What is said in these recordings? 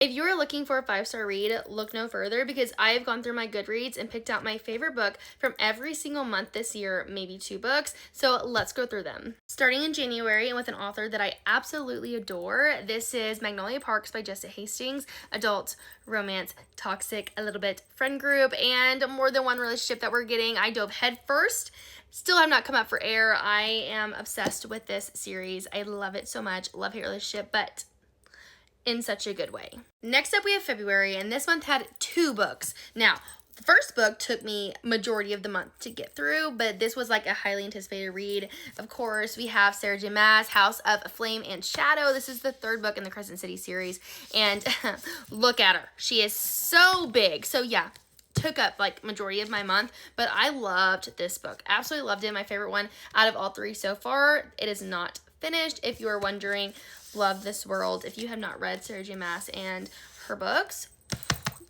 If you are looking for a 5-star read, look no further because I have gone through my Goodreads and picked out my favorite book from every single month this year, maybe 2 books. So let's go through them. Starting in January and with an author that I absolutely adore, this is Magnolia Parks by Jessa Hastings, adult romance, toxic, a little bit friend group, and more than one relationship that we're getting. I dove head first. Still have not come up for air. I am obsessed with this series. I love it so much. Love-hate relationship, but in such a good way. Next up, we have February, and this month had 2 books. Now, the first book took me majority of the month to get through, but this was like a highly anticipated read. Of course, we have Sarah J. Maas, House of Flame and Shadow. This is the 3rd book in the Crescent City series, and look at her. She is so big. So yeah, took up like majority of my month, but I loved this book. Absolutely loved it. My favorite one out of all 3 so far. It is not finished, if you are wondering. Love this world. If you have not read Sarah J. Maas and her books,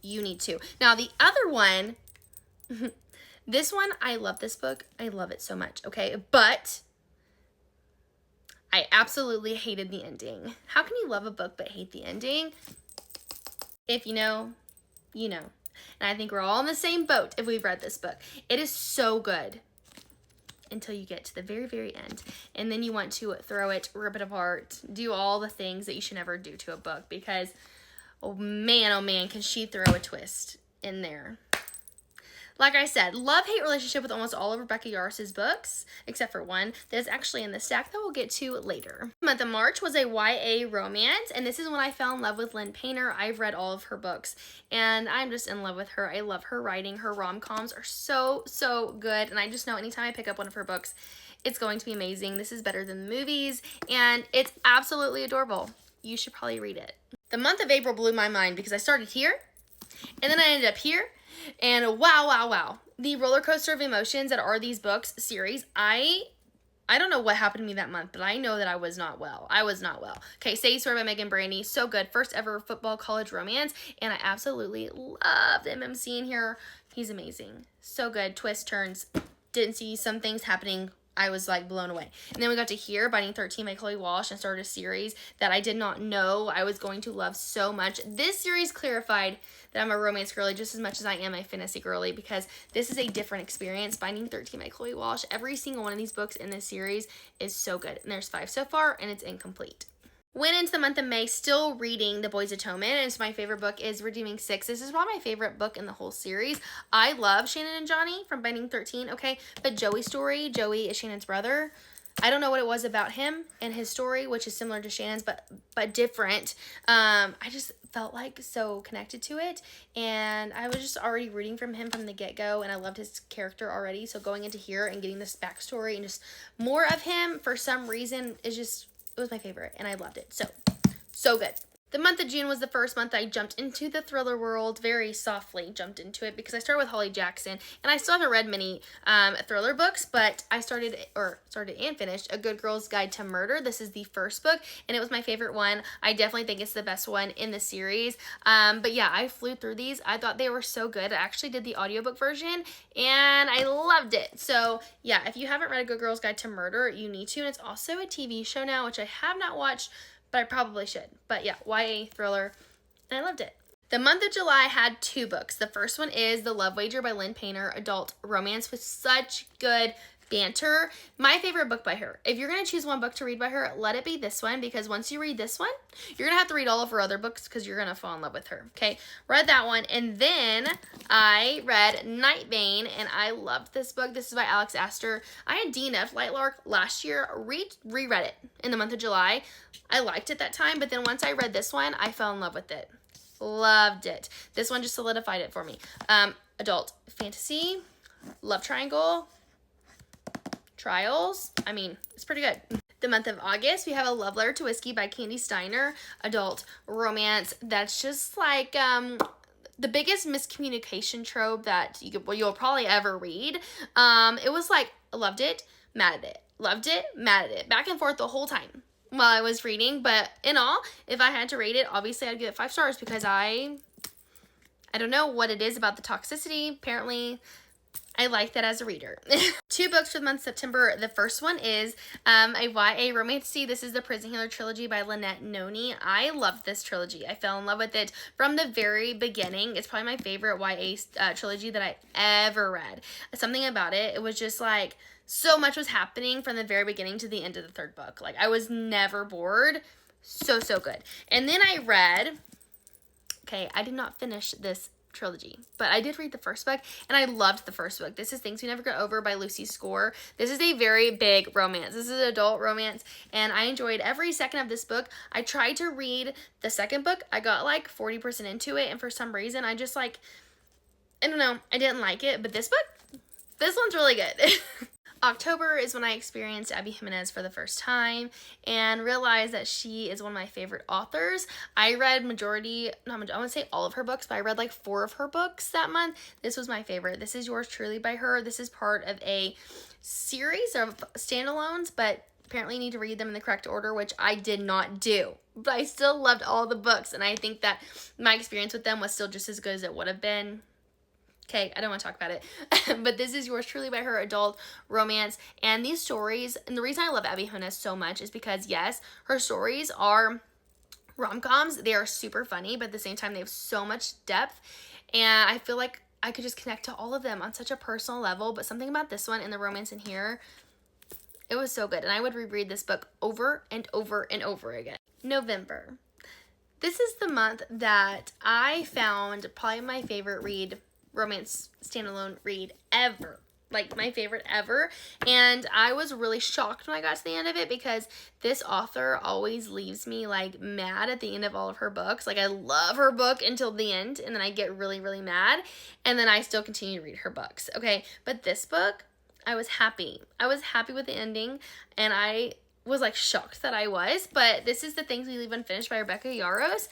you need to. Now, the other one, this one, I love this book. I love it so much, okay? But I absolutely hated the ending. How can you love a book but hate the ending? If you know, you know. And I think we're all in the same boat if we've read this book. It is so good until you get to the very, very end. And then you want to throw it, rip it apart, do all the things that you should never do to a book because, oh man, can she throw a twist in there. Like I said, love-hate relationship with almost all of Rebecca Yaros's books, except for one that is actually in the stack that we'll get to later. The month of March was a YA romance, and this is when I fell in love with Lynn Painter. I've read all of her books, and I'm just in love with her. I love her writing. Her rom-coms are so, so good, and I just know anytime I pick up one of her books, it's going to be amazing. This is better than the movies, and it's absolutely adorable. You should probably read it. The month of April blew my mind because I started here, and then I ended up here, and wow. The roller coaster of emotions that are these books series, I don't know what happened to me that month, but I know that I was not well. Okay, Sadie Sawyer by Megan Brandy, so good. First ever football college romance, and I absolutely love the MMC in here. He's amazing. So good. Twist, turns. Didn't see some things happening. I was like blown away. And then we got to Here, Binding 13 by Chloe Walsh, and started a series that I did not know I was going to love so much. This series clarified that I'm a romance girly just as much as I am a fantasy girly because this is a different experience. Binding 13 by Chloe Walsh. Every single one of these books in this series is so good. And there's 5 so far, and it's incomplete. Went into the month of May still reading The Boys Atonement, and so my favorite book is Redeeming Six. This is probably my favorite book in the whole series. I love Shannon and Johnny from Binding 13, okay? But Joey's story, Joey is Shannon's brother. I don't know what it was about him and his story, which is similar to Shannon's, but different. I just felt like so connected to it, and I was just already rooting for him from the get-go, and I loved his character already. So going into here and getting this backstory and just more of him for some reason is just... it was my favorite, and I loved it. So good. The month of June was the first month I jumped into the thriller world, very softly jumped into it, because I started with Holly Jackson, and I still haven't read many thriller books, but I started and finished A Good Girl's Guide to Murder. This is the first book, and it was my favorite one. I definitely think it's the best one in the series, but yeah, I flew through these. I thought they were so good. I actually did the audiobook version, and I loved it. So yeah, if you haven't read A Good Girl's Guide to Murder, you need to, and it's also a TV show now, which I have not watched, but I probably should. But yeah, YA thriller, and I loved it. The month of July had 2 books. The first one is The Love Wager by Lynn Painter, adult romance with such good banter. My favorite book by her. If you're going to choose one book to read by her, let it be this one, because once you read this one, you're going to have to read all of her other books because you're going to fall in love with her, okay? Read that one, and then I read Night Vane, and I loved this book. This is by Alex Astor. I had DNF Lightlark last year, reread it in the month of July. I liked it that time, but then once I read this one, I fell in love with it. Loved it. This one just solidified it for me. Adult fantasy, love triangle, trials. I mean, it's pretty good. The month of August, we have A Love Letter to Whiskey by Candy Steiner, adult romance that's just like the biggest miscommunication trope that you'll probably ever read. It was like, I loved it, mad at it, loved it, mad at it, back and forth the whole time while I was reading. But in all, if I had to rate it, obviously I'd give it 5 stars because I don't know what it is about the toxicity. Apparently I like that as a reader. 2 books for the month of September. The first one is a YA romance. This is the Prison Healer trilogy by Lynette Noni. I loved this trilogy. I fell in love with it from the very beginning. It's probably my favorite YA trilogy that I ever read. Something about it, it was just like so much was happening from the very beginning to the end of the 3rd book. Like I was never bored. So good. And then I read, okay, I did not finish this trilogy, but I did read the first book and I loved the first book. This is Things We Never Get Over by Lucy Score. This is a very big romance. This is an adult romance and I enjoyed every second of this book. I tried to read the second book. I got like 40% into it and for some reason I just like, I don't know, I didn't like it, but this one's really good. October is when I experienced Abby Jimenez for the first time and realized that she is one of my favorite authors. I read I wouldn't say all of her books, but I read like 4 of her books that month. This was my favorite. This is Yours Truly by her. This is part of a series of standalones, but apparently you need to read them in the correct order, which I did not do. But I still loved all the books, and I think that my experience with them was still just as good as it would have been. Okay, I don't want to talk about it, but this is Yours Truly by her, adult romance, and these stories, and the reason I love Abby Jimenez so much is because, yes, her stories are rom-coms. They are super funny, but at the same time, they have so much depth, and I feel like I could just connect to all of them on such a personal level, but something about this one and the romance in here, it was so good, and I would reread this book over and over and over again. November. This is the month that I found probably my favorite romance standalone read ever. Like my favorite ever. And I was really shocked when I got to the end of it because this author always leaves me like mad at the end of all of her books. Like I love her book until the end and then I get really, really mad and then I still continue to read her books. Okay, but this book, I was happy. I was happy with the ending and I was like shocked that I was, but this is The Things We Leave Unfinished by Rebecca Yarros,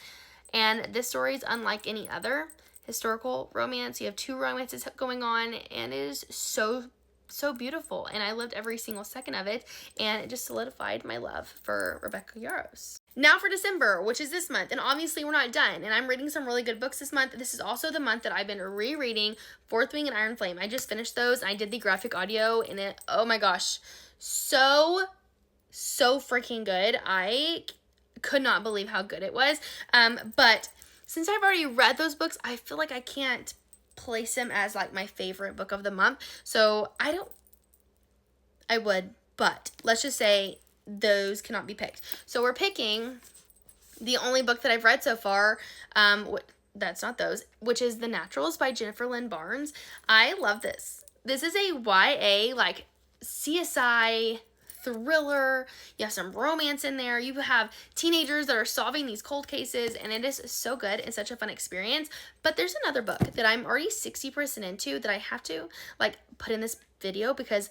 and this story is unlike any other historical romance. You have 2 romances going on and it is so beautiful and I loved every single second of it and it just solidified my love for Rebecca Yarros. Now for December, which is this month, and obviously we're not done and I'm reading some really good books this month. This is also the month that I've been rereading Fourth Wing and Iron Flame. I just finished those and I did the graphic audio and it, oh my gosh, so freaking good. I could not believe how good it was. But since I've already read those books, I feel like I can't place them as like my favorite book of the month. So I would, but let's just say those cannot be picked. So we're picking the only book that I've read so far, that's not those, which is The Naturals by Jennifer Lynn Barnes. I love this. This is a YA, like CSI thriller. You have some romance in there. You have teenagers that are solving these cold cases and it is so good and such a fun experience. But there's another book that I'm already 60% into that I have to like put in this video because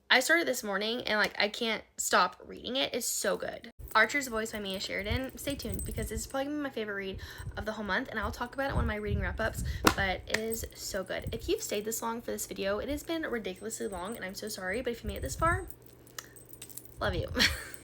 I started this morning and like I can't stop reading it. It's so good. Archer's Voice by Mia Sheridan. Stay tuned because this is probably gonna be my favorite read of the whole month and I'll talk about it in one of my reading wrap-ups, but it is so good. If you've stayed this long for this video, it has been ridiculously long and I'm so sorry, but if you made it this far, love you.